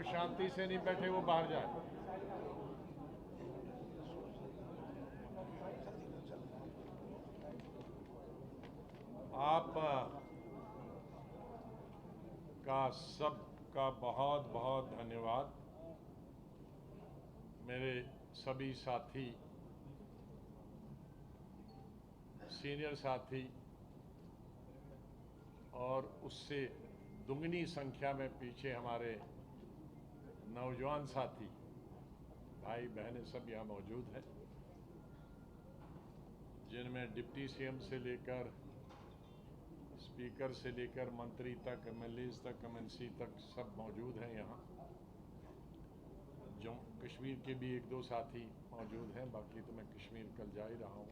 जो शांति से नहीं बैठे वो बाहर जाए। आप का सबका बहुत बहुत धन्यवाद। मेरे सभी साथी, सीनियर साथी और उससे दुगनी संख्या में पीछे हमारे नौजवान साथी, भाई बहनें सब यहाँ मौजूद हैं, जिनमें डिप्टी सीएम से लेकर स्पीकर से लेकर मंत्री तक, एमएलएज तक, एमएनसी तक सब मौजूद हैं यहाँ। जम्मू कश्मीर के भी एक दो साथी मौजूद हैं, बाकी तो मैं कश्मीर कल जा ही रहा हूँ,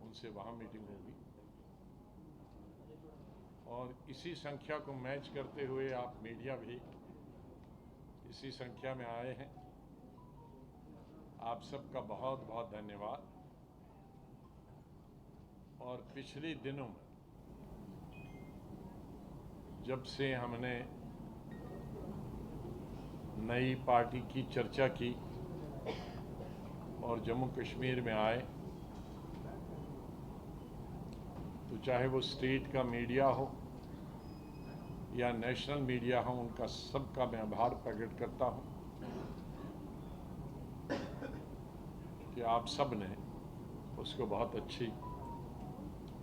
उनसे वहाँ मीटिंग होगी। और इसी संख्या को मैच करते हुए आप मीडिया भी इसी संख्या में आए हैं। आप सबका बहुत बहुत धन्यवाद। और पिछले दिनों में जब से हमने नई पार्टी की चर्चा की और जम्मू कश्मीर में आए, तो चाहे वो स्टेट का मीडिया हो या नेशनल मीडिया हो, उनका सबका मैं आभार प्रकट करता हूं कि आप सब ने उसको बहुत अच्छी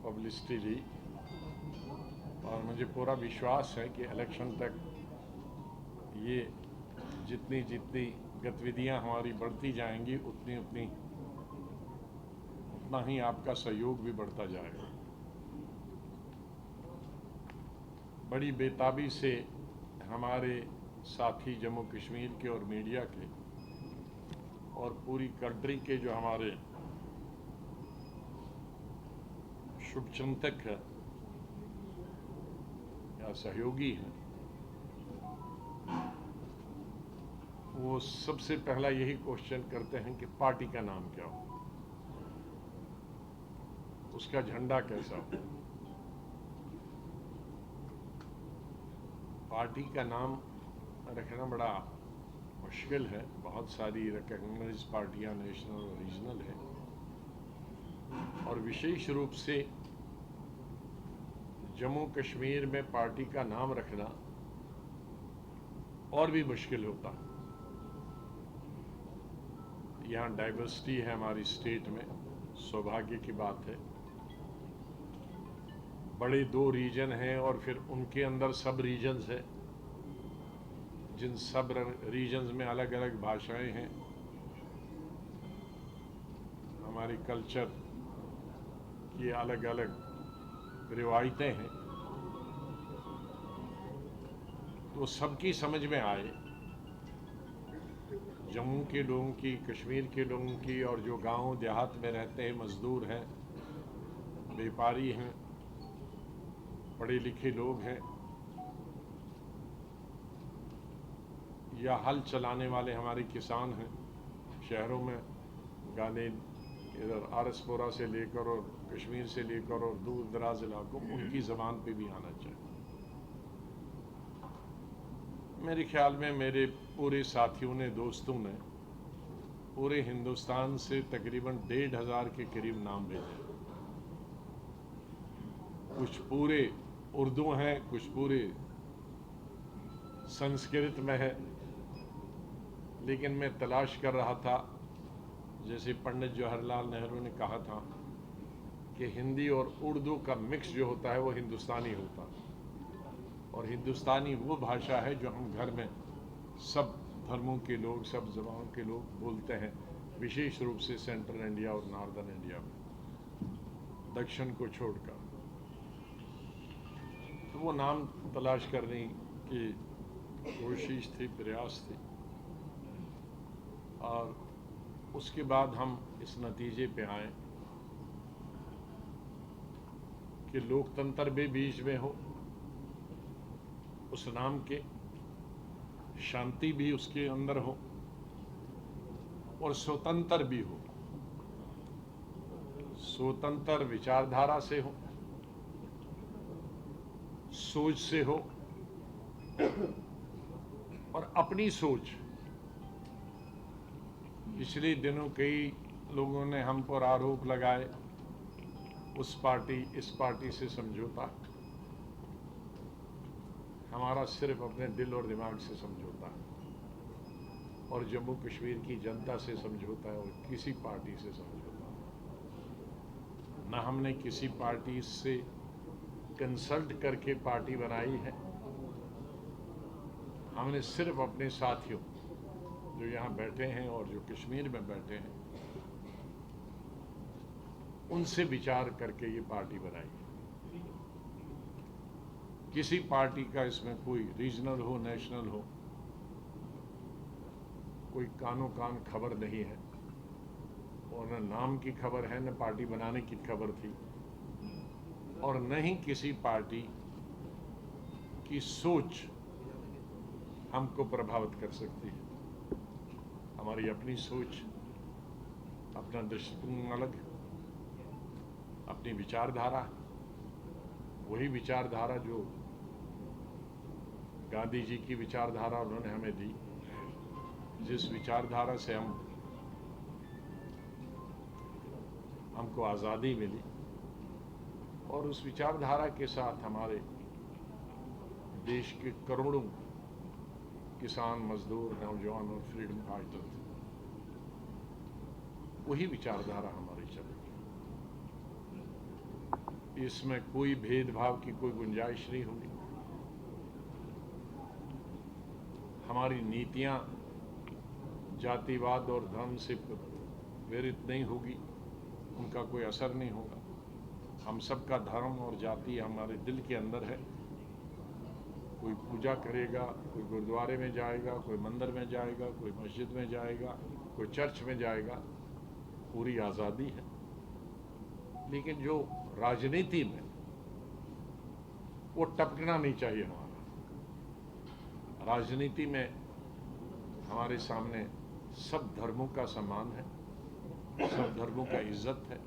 पब्लिसिटी दी। और मुझे पूरा विश्वास है कि इलेक्शन तक ये जितनी जितनी गतिविधियां हमारी बढ़ती जाएंगी उतना ही आपका सहयोग भी बढ़ता जाएगा। बड़ी बेताबी से हमारे साथी जम्मू कश्मीर के और मीडिया के और पूरी कंट्री के जो हमारे शुभचिंतक हैं या सहयोगी हैं, वो सबसे पहला यही क्वेश्चन करते हैं कि पार्टी का नाम क्या हो, उसका झंडा कैसा हो। पार्टी का नाम रखना बड़ा मुश्किल है। बहुत सारी रिकॉग्नाइज्ड पार्टियां नेशनल और रीजनल है, और विशेष रूप से जम्मू कश्मीर में पार्टी का नाम रखना और भी मुश्किल होता है। यहाँ डाइवर्सिटी है हमारी स्टेट में, सौभाग्य की बात है। बड़े दो रीजन हैं और फिर उनके अंदर सब रीजन्स हैं, जिन सब रीजन्स में अलग अलग भाषाएं हैं, हमारी कल्चर की अलग अलग रिवायतें हैं। तो सबकी समझ में आए, जम्मू के लोगों की, कश्मीर के लोगों की, और जो गांव देहात में रहते हैं, मजदूर हैं, व्यापारी हैं, पढ़े लिखे लोग हैं, या हल चलाने वाले हमारे किसान हैं, शहरों में गाने इधर आरसपुरा से लेकर और कश्मीर से लेकर और दूर दराज इलाकों, उनकी ज़बान पे भी आना चाहिए। मेरे ख्याल में मेरे पूरे साथियों ने, दोस्तों ने पूरे हिंदुस्तान से तकरीबन 1,500 के करीब नाम भेजे। कुछ पूरे उर्दू हैं, कुछ पूरे संस्कृत में है, लेकिन मैं तलाश कर रहा था, जैसे पंडित जवाहरलाल नेहरू ने कहा था कि हिंदी और उर्दू का मिक्स जो होता है वो हिंदुस्तानी होता है। और हिंदुस्तानी वो भाषा है जो हम घर में सब धर्मों के लोग, सब जबानों के लोग बोलते हैं, विशेष रूप से सेंट्रल इंडिया और नॉर्दर्न इंडिया में, दक्षिण को छोड़कर। तो वो नाम तलाश करने की कोशिश थी, प्रयास थी, और उसके बाद हम इस नतीजे पे आए कि लोकतंत्र भी बीच में हो, उस नाम के शांति भी उसके अंदर हो, और स्वतंत्र भी हो, स्वतंत्र विचारधारा से हो, सोच से हो, और अपनी सोच। पिछले दिनों कई लोगों ने हम पर आरोप लगाए, उस पार्टी इस पार्टी से समझौता। हमारा सिर्फ अपने दिल और दिमाग से समझौता है और जम्मू कश्मीर की जनता से समझौता है और किसी पार्टी से समझौता नहीं। न हमने किसी पार्टी से कंसल्ट करके पार्टी बनाई है। हमने सिर्फ अपने साथियों जो यहाँ बैठे हैं और जो कश्मीर में बैठे हैं उनसे विचार करके ये पार्टी बनाई है। किसी पार्टी का इसमें कोई रीजनल हो, नेशनल हो, कोई कानो कान खबर नहीं है और न नाम की खबर है, न पार्टी बनाने की खबर थी और न ही किसी पार्टी की सोच हमको प्रभावित कर सकती है। हमारी अपनी सोच, अपना दृष्टिकोण अलग, अपनी विचारधारा, वही विचारधारा जो गांधी जी की विचारधारा उन्होंने हमें दी, जिस विचारधारा से हमको आज़ादी मिली और उस विचारधारा के साथ हमारे देश के करोड़ों किसान, मजदूर, नौजवान और फ्रीडम फाइटर थे, वही विचारधारा हमारी चलेगी। इसमें कोई भेदभाव की कोई गुंजाइश नहीं होगी। हमारी नीतियां जातिवाद और धर्म से प्रेरित नहीं होगी, उनका कोई असर नहीं होगा। हम सबका धर्म और जाति हमारे दिल के अंदर है। कोई पूजा करेगा, कोई गुरुद्वारे में जाएगा, कोई मंदिर में जाएगा, कोई मस्जिद में जाएगा, कोई चर्च में जाएगा, पूरी आज़ादी है। लेकिन जो राजनीति में वो टपकना नहीं चाहिए। हमारा राजनीति में हमारे सामने सब धर्मों का सम्मान है, सब धर्मों का इज्जत है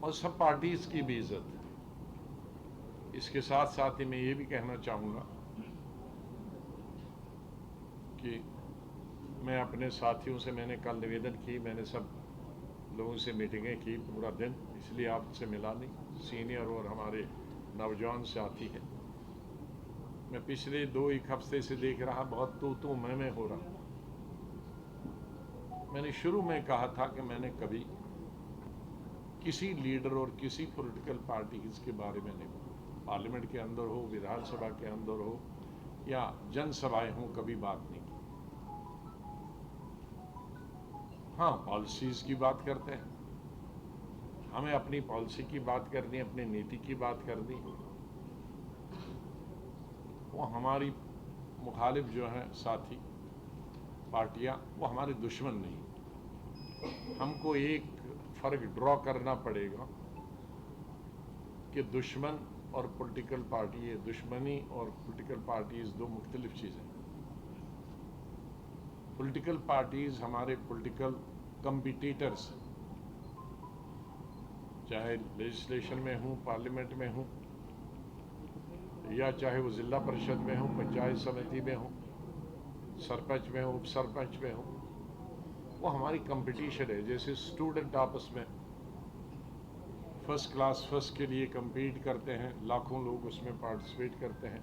और सब पार्टीज की भी इज्जत है। इसके साथ साथ ही मैं ये भी कहना चाहूँगा कि मैं अपने साथियों से मैंने कल निवेदन की, मैंने सब लोगों से मीटिंगें की पूरा दिन, इसलिए आपसे मिला नहीं। सीनियर और हमारे नौजवान साथी हैं। मैं पिछले 2-1 हफ्ते से देख रहा, बहुत तू मैं हो रहा। मैंने शुरू में कहा था कि मैंने कभी किसी लीडर और किसी पॉलिटिकल पार्टी के बारे में नहीं, पार्लियामेंट के अंदर हो, विधानसभा के अंदर हो या जनसभाएं हों, कभी बात नहीं की। हाँ, पॉलिसीज की बात करते हैं, हमें अपनी पॉलिसी की बात करनी, अपनी नीति की बात करनी। वो हमारी मुखालिफ जो है साथी पार्टियां, वो हमारे दुश्मन नहीं। हमको एक फर्क ड्रॉ करना पड़ेगा कि दुश्मन और पॉलिटिकल पार्टी, ये दुश्मनी और पॉलिटिकल पार्टीज दो मुख्तलिफ चीज़ें। पॉलिटिकल पार्टीज हमारे पॉलिटिकल कम्पिटिटर्स, चाहे लेजिस्लेशन में हूँ, पार्लियामेंट में हूँ, या चाहे वो जिला परिषद में हो, पंचायत समिति में हो, सरपंच में हो, उप सरपंच में हो, वो हमारी कंपटीशन है। जैसे स्टूडेंट आपस में फर्स्ट क्लास फर्स्ट के लिए compete करते हैं, लाखों लोग उसमें पार्टिसिपेट करते हैं।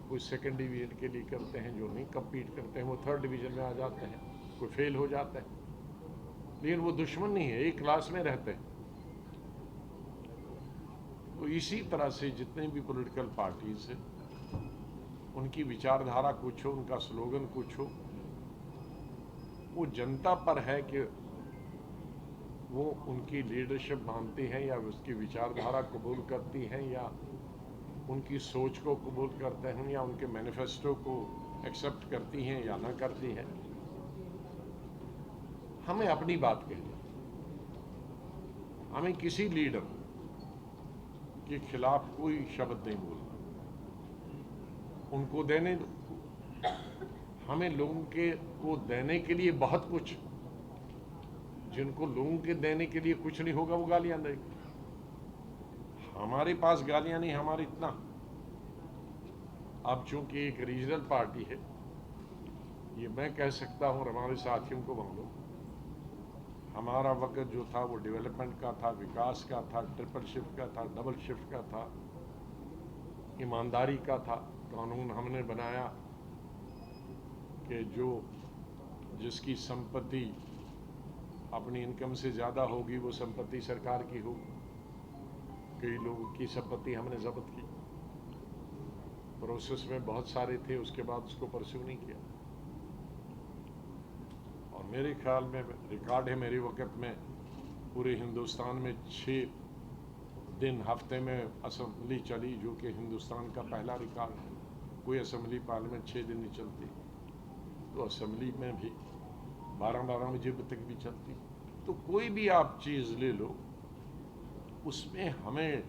कोई सेकंड डिवीजन के लिए करते हैं, जो नहीं compete करते हैं वो थर्ड डिवीजन में आ जाते हैं, कोई फेल हो जाता है। लेकिन वो दुश्मन नहीं है, एक क्लास में रहते हैं। तो इसी तरह से जितने भी पॉलिटिकल पार्टीज हैं, उनकी विचारधारा कुछ हो, उनका स्लोगन कुछ हो, वो जनता पर है कि वो उनकी लीडरशिप मानती हैं या उसकी विचारधारा कबूल करती हैं या उनकी सोच को कबूल करते हैं या उनके मैनिफेस्टो को एक्सेप्ट करती हैं या ना करती हैं। हमें अपनी बात कहनी, हमें किसी लीडर के खिलाफ कोई शब्द नहीं बोलना। उनको देने दो, हमें लोगों के को देने के लिए बहुत कुछ, जिनको लोगों के देने के लिए कुछ नहीं होगा वो गालियां देंगे। हमारे पास गालियां नहीं, हमारे इतना अब चूंकि एक रीजनल पार्टी है, ये मैं कह सकता हूँ और हमारे साथियों को मालूम, हमारा वक्त जो था वो डेवलपमेंट का था, विकास का था, ट्रिपल शिफ्ट का था, डबल शिफ्ट का था, ईमानदारी का था। कानून हमने बनाया कि जिसकी संपत्ति अपनी इनकम से ज़्यादा होगी वो संपत्ति सरकार की होगी। कई लोगों की संपत्ति हमने जब्त की, प्रोसेस में बहुत सारे थे, उसके बाद उसको परस्यू नहीं किया। और मेरे ख्याल में रिकॉर्ड है मेरे वक्त में पूरे हिंदुस्तान में 6 दिन हफ्ते में असेंबली चली, जो कि हिंदुस्तान का पहला रिकॉर्ड है। कोई असेंबली पार्लियामेंट 6 दिन नहीं चलती, तो असेंबली में भी 12-12 बजे तक भी चलती। तो कोई भी आप चीज़ ले लो, उसमें हमें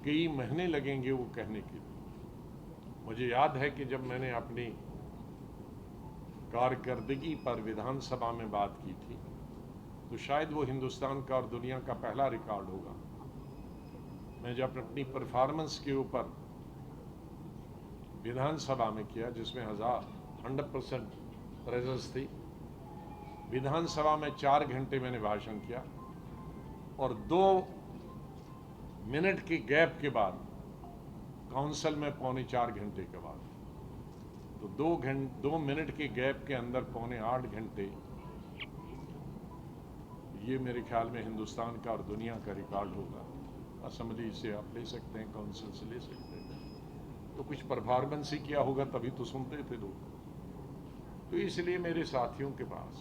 कई महीने लगेंगे वो कहने के लिए। मुझे याद है कि जब मैंने अपनी कारकर्दगी पर विधानसभा में बात की थी, तो शायद वो हिंदुस्तान का और दुनिया का पहला रिकॉर्ड होगा। मैं जब अपनी परफॉर्मेंस के ऊपर विधानसभा में किया, जिसमें 100% प्रेजेंस थी, विधानसभा में 4 घंटे मैंने भाषण किया और 2 मिनट के गैप के बाद काउंसिल में 3.25 घंटे के बाद, तो 2 मिनट के गैप के अंदर 7.25 घंटे, ये मेरे ख्याल में हिंदुस्तान का और दुनिया का रिकॉर्ड होगा। असेंबली से आप ले सकते हैं, काउंसिल से ले सकते हैं, तो कुछ परफॉर्मेंस ही किया होगा तभी तो सुनते थे लोग। तो इसलिए मेरे साथियों के पास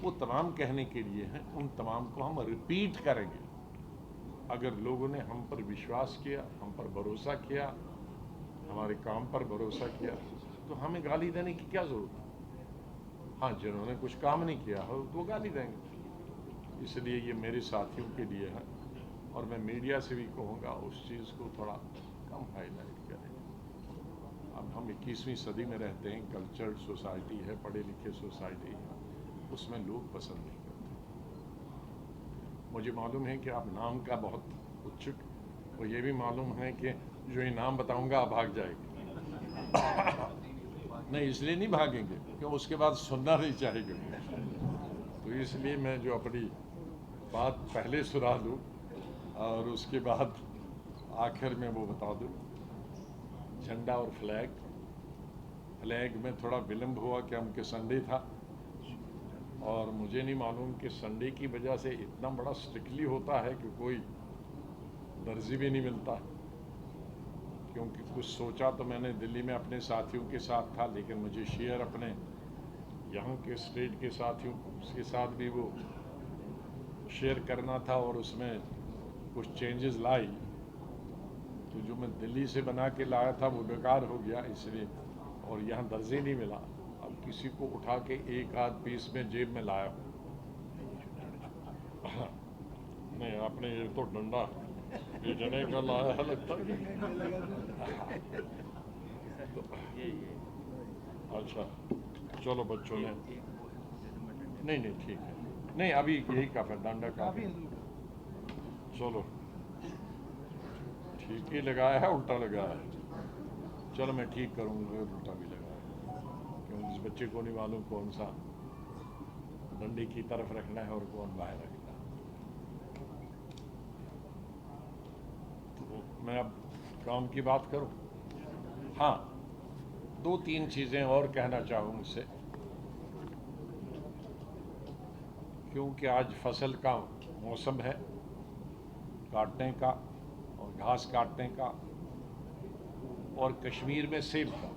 वो तमाम कहने के लिए हैं, उन तमाम को हम रिपीट करेंगे। अगर लोगों ने हम पर विश्वास किया, हम पर भरोसा किया, हमारे काम पर भरोसा किया, तो हमें गाली देने की क्या जरूरत है। हाँ, जिन्होंने कुछ काम नहीं किया हो तो गाली देंगे। इसलिए ये मेरे साथियों के लिए है, और मैं मीडिया से भी कहूँगा उस चीज़ को थोड़ा कम हाईलाइट करें। अब हम 21वीं सदी में रहते हैं, कल्चर्ड सोसाइटी है, पढ़े लिखे सोसाइटी है, उसमें लोग पसंद नहीं करते। मुझे मालूम है कि आप नाम का बहुत उत्सुक, और ये भी मालूम है कि जो ये नाम बताऊंगा आप भाग जाएंगे। नहीं, इसलिए नहीं भागेंगे कि उसके बाद सुनना नहीं चाहेंगे। तो इसलिए मैं जो अपनी बात पहले सुना दूँ और उसके बाद आखिर में वो बता दूँ। झंडा और फ्लैग में थोड़ा विलम्ब हुआ, क्योंकि संडे था, और मुझे नहीं मालूम कि संडे की वजह से इतना बड़ा स्ट्रिक्टली होता है कि कोई दर्जी भी नहीं मिलता। क्योंकि कुछ सोचा तो मैंने दिल्ली में अपने साथियों के साथ था, लेकिन मुझे शेयर अपने यहाँ के स्टेट के साथियों के साथ भी वो शेयर करना था, और उसमें कुछ चेंजेस लाई, तो जो मैं दिल्ली से बना के लाया था वो बेकार हो गया इसलिए, और यहाँ दर्जी नहीं मिला। अब किसी को उठा के एक आध पीस में जेब में लाया। नहीं, आपने ये तो डंडा ये जने का लाया है लगता है। तो अच्छा, चलो बच्चों ने, नहीं ठीक है, नहीं अभी यही काफी डंडा काफी, चलो ठीक ही लगाया है, उल्टा लगाया है। चलो मैं ठीक करूँगा, उल्टा भी लगाया, क्योंकि इस बच्चे को नहीं मालूम कौन सा डंडे की तरफ रखना है और कौन बाहर रखना है। तो मैं अब काम की बात करूं। हाँ, 2-3 चीज़ें और कहना चाहूँ मुझसे, क्योंकि आज फसल का मौसम है, काटने का और घास काटने का, और कश्मीर में सेब का।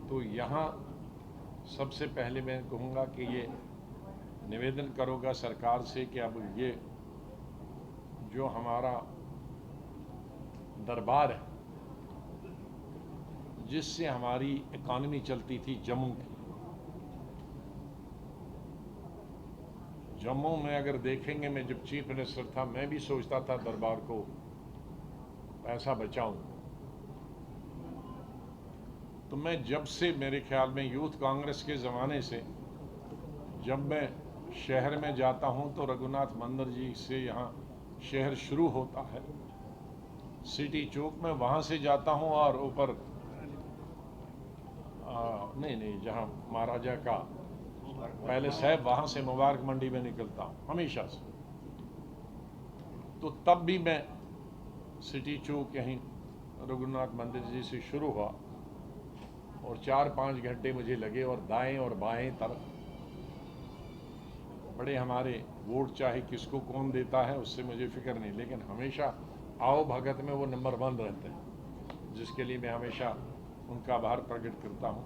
तो यहाँ सबसे पहले मैं कहूँगा कि ये निवेदन करूँगा सरकार से कि अब ये जो हमारा दरबार है, जिससे हमारी इकॉनमी चलती थी, जम्मू में अगर देखेंगे, मैं जब चीफ मिनिस्टर था मैं भी सोचता था दरबार को पैसा बचाऊं। तो मैं जब से, मेरे ख्याल में यूथ कांग्रेस के ज़माने से, जब मैं शहर में जाता हूं तो रघुनाथ मंदिर जी से यहाँ शहर शुरू होता है, सिटी चौक में वहाँ से जाता हूँ और ऊपर नहीं, जहाँ महाराजा का पैलेस है वहाँ से मुबारक मंडी में निकलता हूँ हमेशा से। तो तब भी मैं सिटी चौक यहीं रघुनाथ मंदिर जी से शुरू हुआ और 4-5 घंटे मुझे लगे, और दाएं और बाएं तरफ बड़े हमारे वोट चाहे किसको कौन देता है उससे मुझे फिक्र नहीं, लेकिन हमेशा आओ भगत में वो नंबर 1 रहते हैं, जिसके लिए मैं हमेशा उनका आभार प्रकट करता हूँ।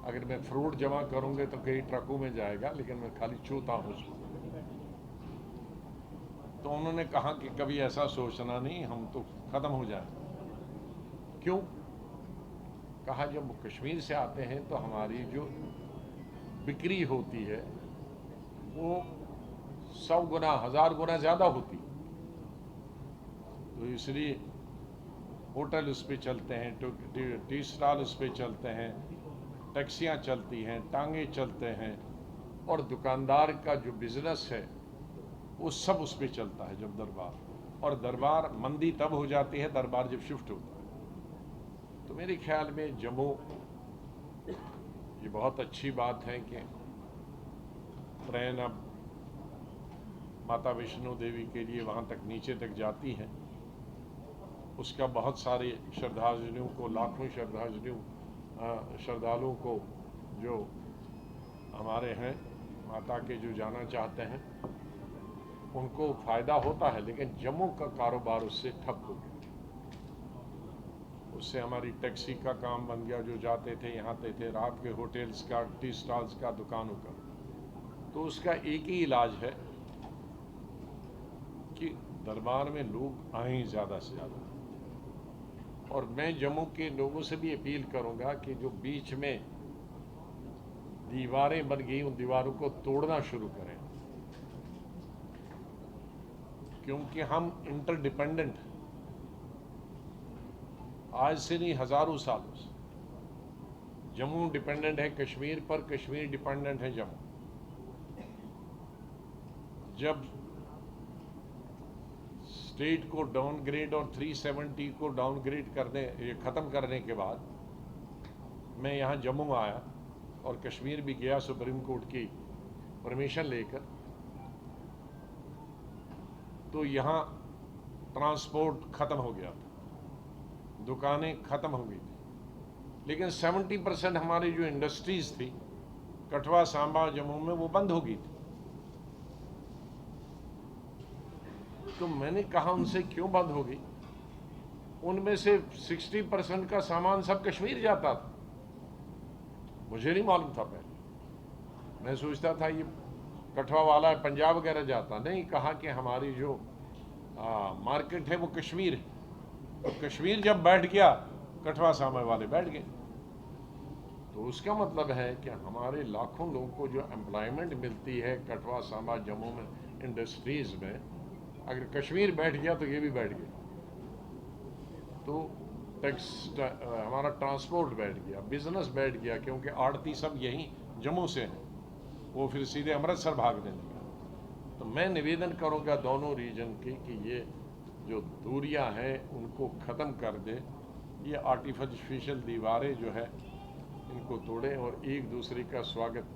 अगर मैं फ्रूट जमा करूँगे तो कई ट्रकों में जाएगा, लेकिन मैं खाली छूता हूँ उसको। तो उन्होंने कहा कि कभी ऐसा सोचना नहीं, हम तो ख़त्म हो जाए। क्यों? कहा जब कश्मीर से आते हैं तो हमारी जो बिक्री होती है वो 100 गुना 1000 गुना ज़्यादा होती, तो इसलिए होटल उस पर चलते हैं, टी स्टॉल उस पर चलते हैं, टैक्सियाँ चलती हैं, टांगे चलते हैं, और दुकानदार का जो बिजनेस है वो सब उस पर चलता है जब दरबार, और दरबार मंदी तब हो जाती है दरबार जब शिफ्ट होता है। तो मेरे ख्याल में जम्मू, ये बहुत अच्छी बात है कि ट्रेन अब माता वैष्णो देवी के लिए वहाँ तक नीचे तक जाती है। उसका बहुत सारे श्रद्धालुओं को, लाखों श्रद्धालुओं को जो हमारे हैं माता के जो जाना चाहते हैं उनको फ़ायदा होता है, लेकिन जम्मू का कारोबार उससे ठप हो गया। उससे हमारी टैक्सी का काम बन गया, जो जाते थे यहाँ थे, रात के होटल्स का, टी स्टॉल्स का, दुकानों का। तो उसका एक ही इलाज है कि दरबार में लोग आएँ ज़्यादा से ज़्यादा। और मैं जम्मू के लोगों से भी अपील करूंगा कि जो बीच में दीवारें बन गई उन दीवारों को तोड़ना शुरू करें, क्योंकि हम इंटरडिपेंडेंट, आज से नहीं हजारों सालों से। जम्मू डिपेंडेंट है कश्मीर पर, कश्मीर डिपेंडेंट है जम्मू। जब स्टेट को डाउनग्रेड और 370 को डाउनग्रेड करने, ये ख़त्म करने के बाद मैं यहाँ जम्मू आया और कश्मीर भी गया सुप्रीम कोर्ट की परमिशन लेकर। तो यहाँ ट्रांसपोर्ट ख़त्म हो गया था, दुकानें ख़त्म हो गई थी, लेकिन 70% हमारी जो इंडस्ट्रीज़ थी कठवा, सांबा, जम्मू में वो बंद हो गई थी। तो मैंने कहा उनसे क्यों बंद हो गई? उनमें से 60% का सामान सब कश्मीर जाता था। मुझे नहीं मालूम था पहले, मैं सोचता था ये कठवा वाला पंजाब वगैरह जाता। नहीं, कहा कि हमारी जो मार्केट है वो कश्मीर है। तो कश्मीर जब बैठ गया, कठवा सामे वाले बैठ गए। तो उसका मतलब है कि हमारे लाखों लोगों को जो एम्प्लॉयमेंट मिलती है कठवा, सांबा, जम्मू में इंडस्ट्रीज़ में, अगर कश्मीर बैठ गया तो ये भी बैठ गया। तो हमारा ट्रांसपोर्ट बैठ गया, बिजनेस बैठ गया, क्योंकि आड़ती सब यहीं जम्मू से हैं, वो फिर सीधे अमृतसर भागने लगा। तो मैं निवेदन करूंगा दोनों रीजन की कि ये जो दूरियां हैं उनको ख़त्म कर दे, ये आर्टिफिशियल दीवारें जो है इनको तोड़ें और एक दूसरे का स्वागत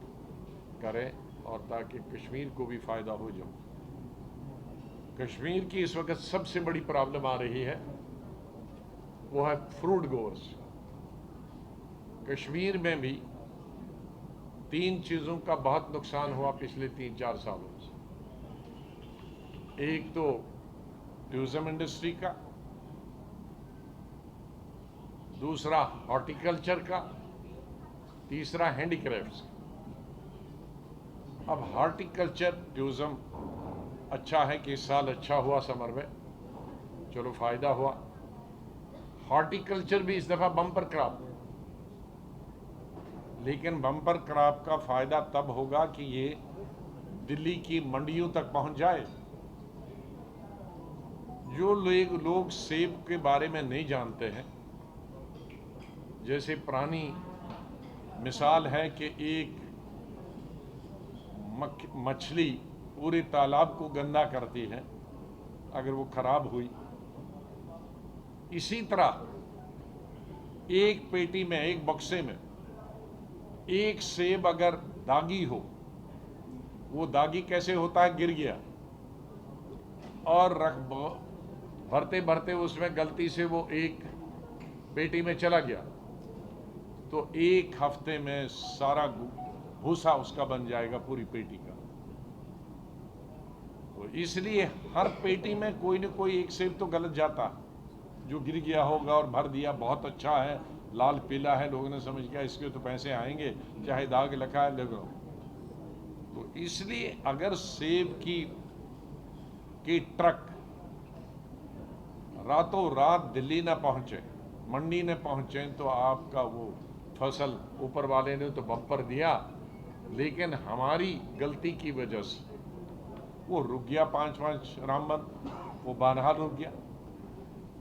करें, और ताकि कश्मीर को भी फ़ायदा हो। जम्मू कश्मीर की इस वक्त सबसे बड़ी प्रॉब्लम आ रही है वो है फ्रूट गोवर्स। कश्मीर में भी 3 चीज़ों का बहुत नुकसान हुआ पिछले 3-4 सालों से। एक तो टूरिज्म इंडस्ट्री का, दूसरा हॉर्टिकल्चर का, तीसरा हैंडीक्राफ्ट्स का। अब हॉर्टिकल्चर, टूरिज्म अच्छा है कि इस साल अच्छा हुआ समर में, चलो फ़ायदा हुआ। हॉर्टिकल्चर भी इस दफ़ा बम्पर क्रॉप, लेकिन बम्पर क्रॉप का फ़ायदा तब होगा कि ये दिल्ली की मंडियों तक पहुंच जाए। जो लोग सेब के बारे में नहीं जानते हैं, जैसे पुरानी मिसाल है कि एक मछली पूरे तालाब को गंदा करती है अगर वो ख़राब हुई, इसी तरह एक पेटी में, एक बक्से में एक सेब अगर दागी हो, वो दागी कैसे होता है? गिर गया और भरते भरते उसमें गलती से वो एक पेटी में चला गया, तो एक हफ्ते में सारा भूसा उसका बन जाएगा, पूरी पेटी का। तो इसलिए हर पेटी में कोई न कोई एक सेब तो गलत जाता, जो गिर गया होगा और भर दिया, बहुत अच्छा है, लाल पीला है, लोगों ने समझ गया इसके तो पैसे आएंगे, चाहे दाग लिखा है देखो। तो इसलिए अगर सेब की ट्रक रातों रात दिल्ली ना पहुंचे, मंडी न पहुंचे, तो आपका वो फसल ऊपर वाले ने तो बम्पर दिया, लेकिन हमारी गलती की वजह से वो रुक गया। 5-5 रामबन वो बारहा रुक गया।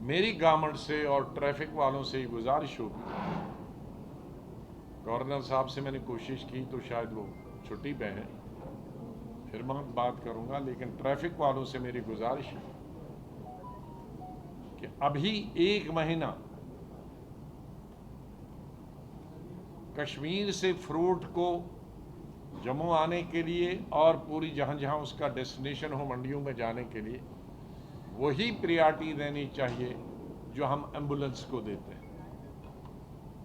मेरी गवर्नमेंट से और ट्रैफिक वालों से गुजारिश होगी, गवर्नर साहब से मैंने कोशिश की तो शायद वो छुट्टी पे हैं, फिर मैं बात करूंगा, लेकिन ट्रैफिक वालों से मेरी गुजारिश है कि अभी 1 महीना कश्मीर से फ्रूट को जम्मू आने के लिए और पूरी जहां जहां उसका डेस्टिनेशन हो मंडियों में जाने के लिए वही प्रायोरिटी देनी चाहिए जो हम एम्बुलेंस को देते हैं।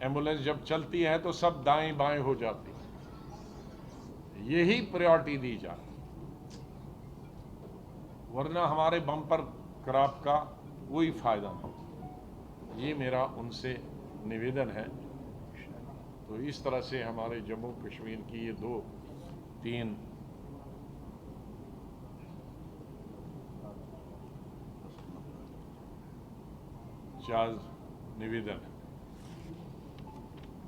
एम्बुलेंस जब चलती है तो सब दाएं बाएं हो जाती है, यही प्रायोरिटी दी जाए, वरना हमारे बम्पर क्रॉप का कोई फायदा नहीं। ये मेरा उनसे निवेदन है। तो इस तरह से हमारे जम्मू कश्मीर की ये 2-3 4 निवेदन है।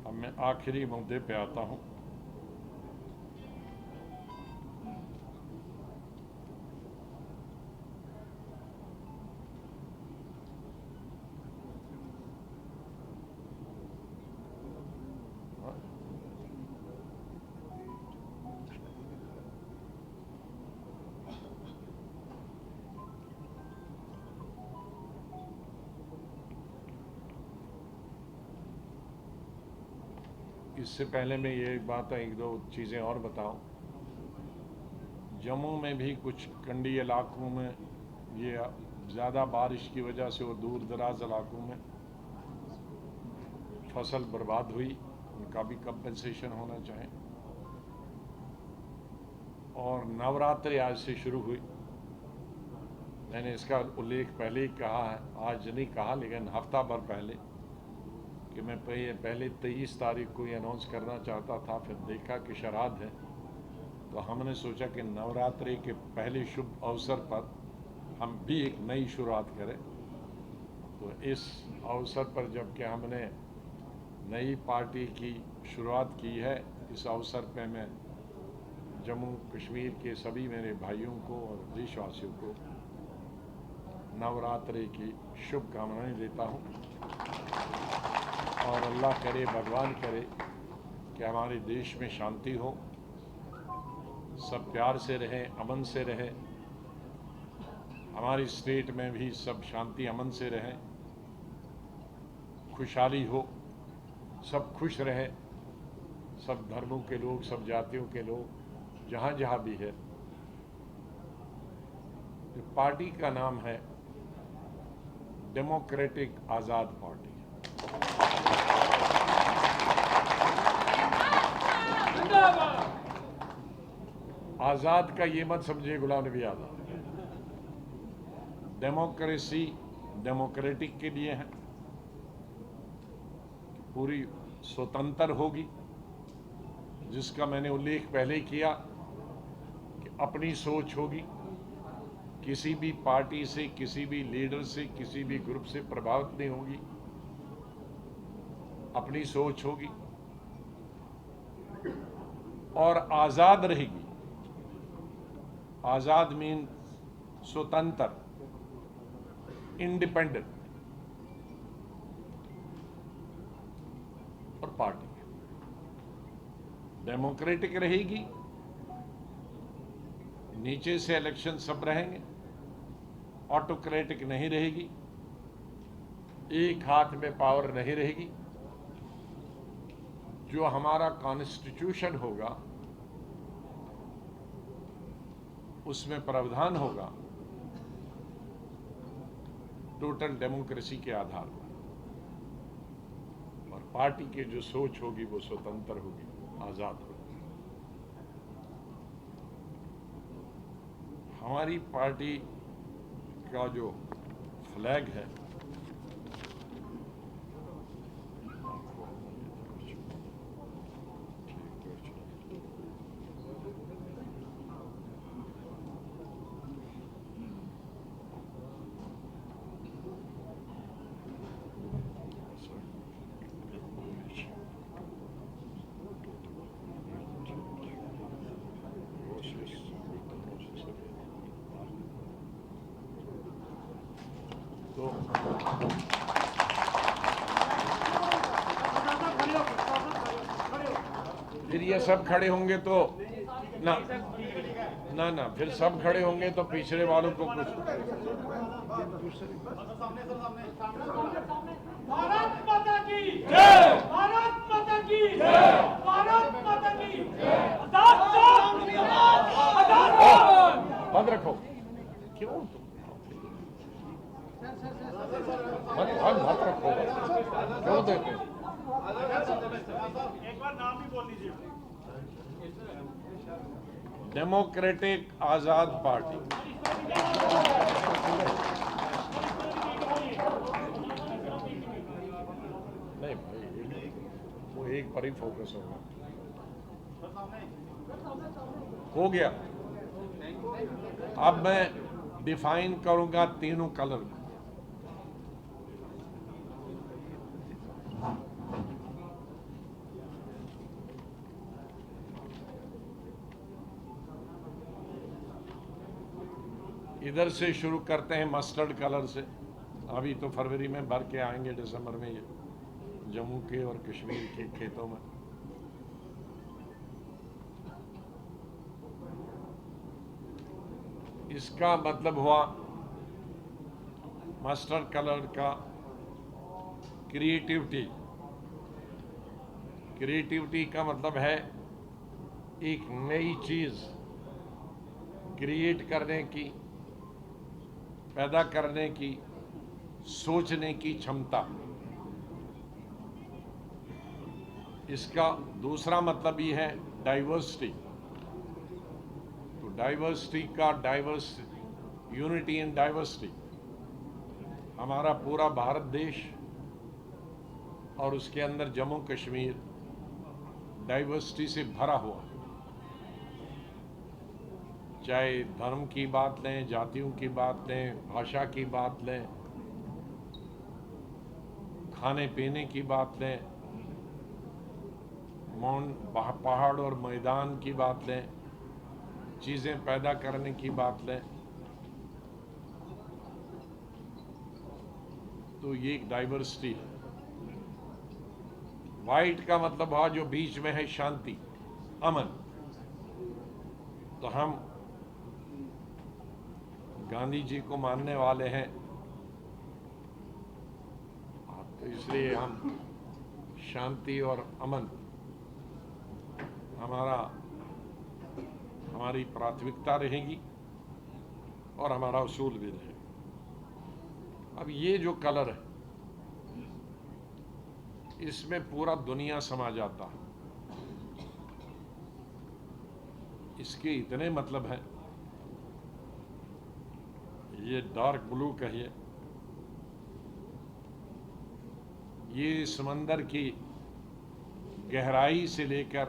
अब मैं आखिरी मुद्दे पे आता हूं। इससे पहले मैं ये बात 1-2 चीज़ें और बताऊं। जम्मू में भी कुछ कंडी इलाकों में ये ज़्यादा बारिश की वजह से वो दूर दराज इलाकों में फसल बर्बाद हुई, उनका भी कंपनसेशन होना चाहिए। और नवरात्रि आज से शुरू हुई, मैंने इसका उल्लेख पहले ही कहा है, आज नहीं कहा लेकिन हफ्ता भर पहले, कि मैं पहले 23 तारीख को ये अनाउंस करना चाहता था, फिर देखा कि श्राद्ध है, तो हमने सोचा कि नवरात्रि के पहले शुभ अवसर पर हम भी एक नई शुरुआत करें। तो इस अवसर पर जबकि हमने नई पार्टी की शुरुआत की है, इस अवसर पर मैं जम्मू कश्मीर के सभी मेरे भाइयों को और देशवासियों को नवरात्रि की शुभकामनाएं देता हूं। और अल्लाह करे, भगवान करे कि हमारे देश में शांति हो, सब प्यार से रहें, अमन से रहें, हमारी स्टेट में भी सब शांति अमन से रहें, खुशहाली हो, सब खुश रहें, सब धर्मों के लोग, सब जातियों के लोग जहाँ जहाँ भी है। पार्टी का नाम है डेमोक्रेटिक आज़ाद पार्टी। आज़ाद का ये मत समझिए गुलाम नबी आज़ाद, डेमोक्रेसी डेमोक्रेटिक के लिए है, पूरी स्वतंत्र होगी, जिसका मैंने उल्लेख पहले किया कि अपनी सोच होगी, किसी भी पार्टी से, किसी भी लीडर से, किसी भी ग्रुप से प्रभावित नहीं होगी, अपनी सोच होगी और आज़ाद रहेगी। आज़ाद मीन स्वतंत्र, इंडिपेंडेंट। और पार्टी डेमोक्रेटिक रहेगी, नीचे से इलेक्शन सब रहेंगे, ऑटोक्रेटिक नहीं रहेगी। एक हाथ में पावर नहीं रहेगी। जो हमारा कॉन्स्टिट्यूशन होगा उसमें प्रावधान होगा टोटल डेमोक्रेसी के आधार पर, और पार्टी की जो सोच होगी वो स्वतंत्र होगी, आजाद होगी। हमारी पार्टी का जो फ्लैग है तो फिर ये सब खड़े होंगे तो ना ना ना फिर सब खड़े होंगे तो पिछड़े वालों को कुछ। भारत माता की जय, भारत माता की जय, भारत माता की जय। बंद रखो, क्यों मत रखो, क्यों देते? एक बार नाम भी बोल दीजिए। डेमोक्रेटिक आजाद पार्टी। नहीं भाई, वो एक पर ही फोकस होगा। हो गया। अब मैं डिफाइन करूंगा तीनों कलर। इधर से शुरू करते हैं मस्टर्ड कलर से। अभी तो फरवरी में भर के आएंगे, दिसंबर में ये जम्मू के और कश्मीर के खेतों में। इसका मतलब हुआ मस्टर्ड कलर का क्रिएटिविटी। क्रिएटिविटी का मतलब है एक नई चीज क्रिएट करने की, पैदा करने की, सोचने की क्षमता। इसका दूसरा मतलब ये है डाइवर्सिटी। तो डाइवर्सिटी का यूनिटी इन डाइवर्सिटी। हमारा पूरा भारत देश और उसके अंदर जम्मू कश्मीर डाइवर्सिटी से भरा हुआ है। चाहे धर्म की बात लें, जातियों की बात लें, भाषा की बात लें, खाने पीने की बात लें, पहाड़ और मैदान की बात लें, चीज़ें पैदा करने की बात लें, तो ये एक डाइवर्सिटी है। वाइट का मतलब हुआ जो बीच में है शांति, अमन। तो हम गांधी जी को मानने वाले हैं, तो इसलिए हम शांति और अमन हमारी प्राथमिकता रहेगी और हमारा उसूल भी रहेगा। अब ये जो कलर है इसमें पूरा दुनिया समा जाता है। इसके इतने मतलब है। ये डार्क ब्लू कहिए, ये समंदर की गहराई से लेकर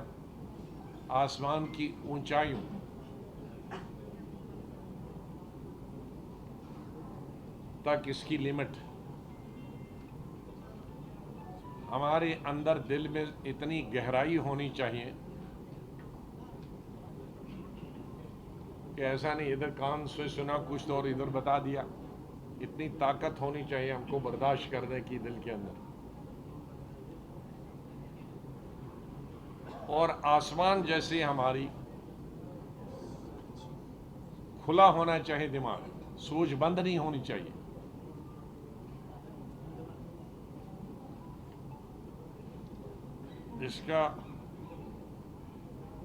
आसमान की ऊंचाइयों तक इसकी लिमिट। हमारे अंदर दिल में इतनी गहराई होनी चाहिए कि ऐसा नहीं इधर कान से सुना कुछ तो और इधर बता दिया। इतनी ताकत होनी चाहिए हमको बर्दाश्त करने की दिल के अंदर। और आसमान जैसे हमारी खुला होना चाहिए दिमाग, सोच बंद नहीं होनी चाहिए।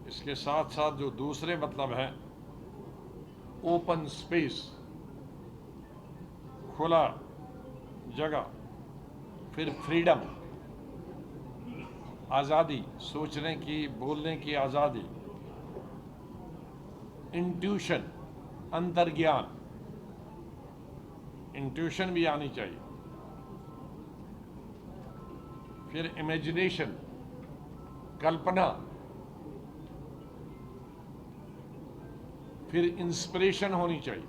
इसके साथ साथ जो दूसरे मतलब है, ओपन स्पेस, खुला जगह, फिर फ्रीडम, आज़ादी, सोचने की, बोलने की आज़ादी, इंट्यूशन, अंतर्ज्ञान, इंट्यूशन भी आनी चाहिए, फिर इमेजिनेशन, कल्पना, फिर इंस्पिरेशन होनी चाहिए,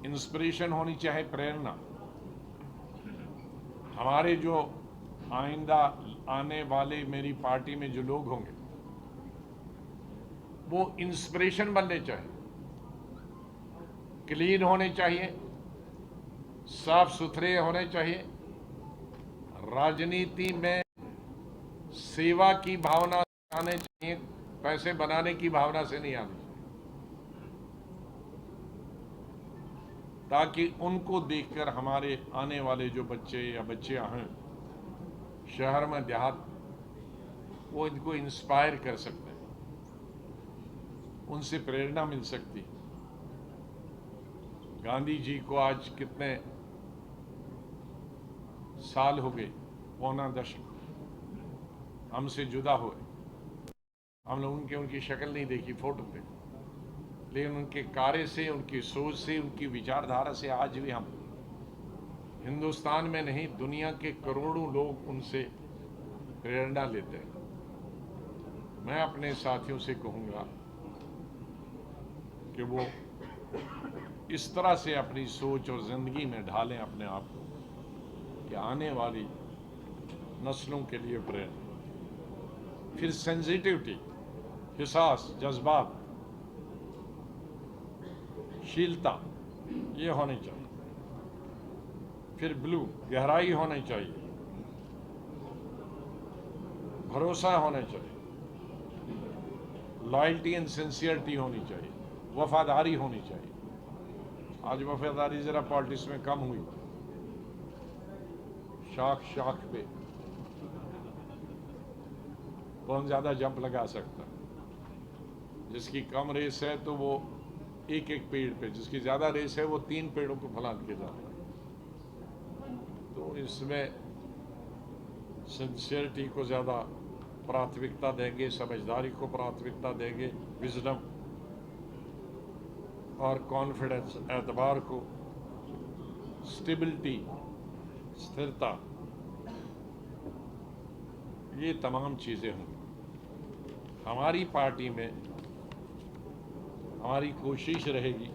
इंस्पिरेशन होनी चाहिए, प्रेरणा। हमारे जो आइंदा आने वाले मेरी पार्टी में जो लोग होंगे वो इंस्पिरेशन बनने चाहिए, क्लीन होने चाहिए, साफ सुथरे होने चाहिए, राजनीति में सेवा की भावना आने चाहिए, पैसे बनाने की भावना से नहीं आनी चाहिए, ताकि उनको देखकर हमारे आने वाले जो बच्चे या बच्चियां हैं शहर में, देहात, वो इनको इंस्पायर कर सकते हैं, उनसे प्रेरणा मिल सकती है। गांधी जी को आज कितने साल हो गए, पौना दशक हमसे जुदा हुए। हम लोग उनकी शक्ल नहीं देखी फोटो पे, लेकिन उनके कार्य से, उनकी सोच से, उनकी विचारधारा से आज भी हम हिंदुस्तान में नहीं, दुनिया के करोड़ों लोग उनसे प्रेरणा लेते हैं। मैं अपने साथियों से कहूँगा कि वो इस तरह से अपनी सोच और ज़िंदगी में ढालें अपने आप को कि आने वाली नस्लों के लिए प्रेरणा। फिर सेंसिटिविटी, हिसास, जज्बात, शीलता, ये होनी चाहिए। फिर ब्लू, गहराई होनी चाहिए, भरोसा होना चाहिए, लॉयल्टी एंड सिंसियरिटी होनी चाहिए, वफादारी होनी चाहिए। आज वफादारी जरा पॉलिटिक्स में कम हुई, शाख शाख पे कौन ज्यादा जंप लगा सकता, जिसकी कम रेस है तो वो एक एक पेड़ पे, जिसकी ज्यादा रेस है वो 3 पेड़ों को फलांग के जाता है। तो इसमें सिंसियरिटी को ज्यादा प्राथमिकता देंगे, समझदारी को प्राथमिकता देंगे, विजडम और कॉन्फिडेंस, एतबार को, स्टेबिलिटी, स्थिरता, ये तमाम चीजें होंगी। हमारी पार्टी में हमारी कोशिश रहेगी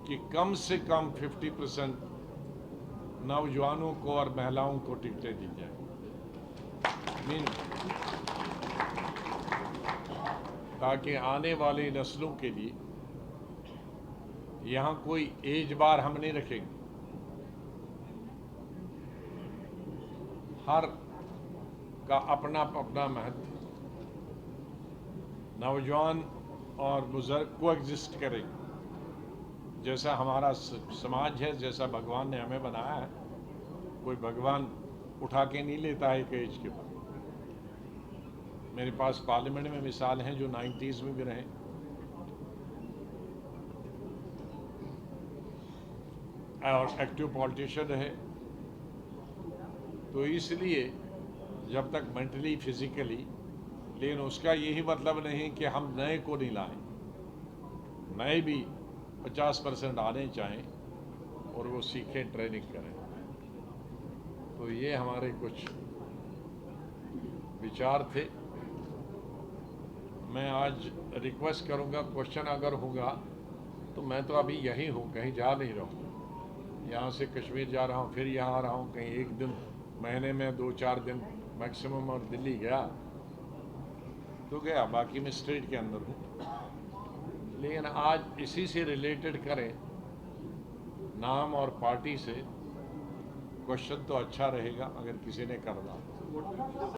कि कम से कम 50% नौजवानों को और महिलाओं को टिकटें दी जाए, ताकि आने वाली नस्लों के लिए यहाँ कोई एज बार हम नहीं रखेंगे। हर का अपना अपना महत्व, नौजवान और बुजुर्ग को एग्जिस्ट करेंगे। जैसा हमारा समाज है, जैसा भगवान ने हमें बनाया है, कोई भगवान उठा के नहीं लेता है एक एज के बाद। मेरे पास पार्लियामेंट में मिसाल हैं जो 90s में भी रहे, और एक्टिव पॉलिटिशियन रहे। तो इसलिए जब तक मेंटली, फिजिकली, लेकिन उसका यही मतलब नहीं कि हम नए को नहीं लाएं, नए भी 50% आने चाहें और वो सीखें, ट्रेनिंग करें। तो ये हमारे कुछ विचार थे। मैं आज रिक्वेस्ट करूंगा, क्वेश्चन अगर होगा तो मैं तो अभी यही हूँ, कहीं जा नहीं रहा हूँ। यहाँ से कश्मीर जा रहा हूँ, फिर यहाँ आ रहा हूँ, कहीं एक दिन, महीने में 2-4 दिन मैक्सिमम, और दिल्ली गया तो गया, बाकी मैं स्टेट के अंदर हूँ। लेकिन आज इसी से रिलेटेड करें, नाम और पार्टी से, क्वेश्चन तो अच्छा रहेगा अगर किसी ने करना।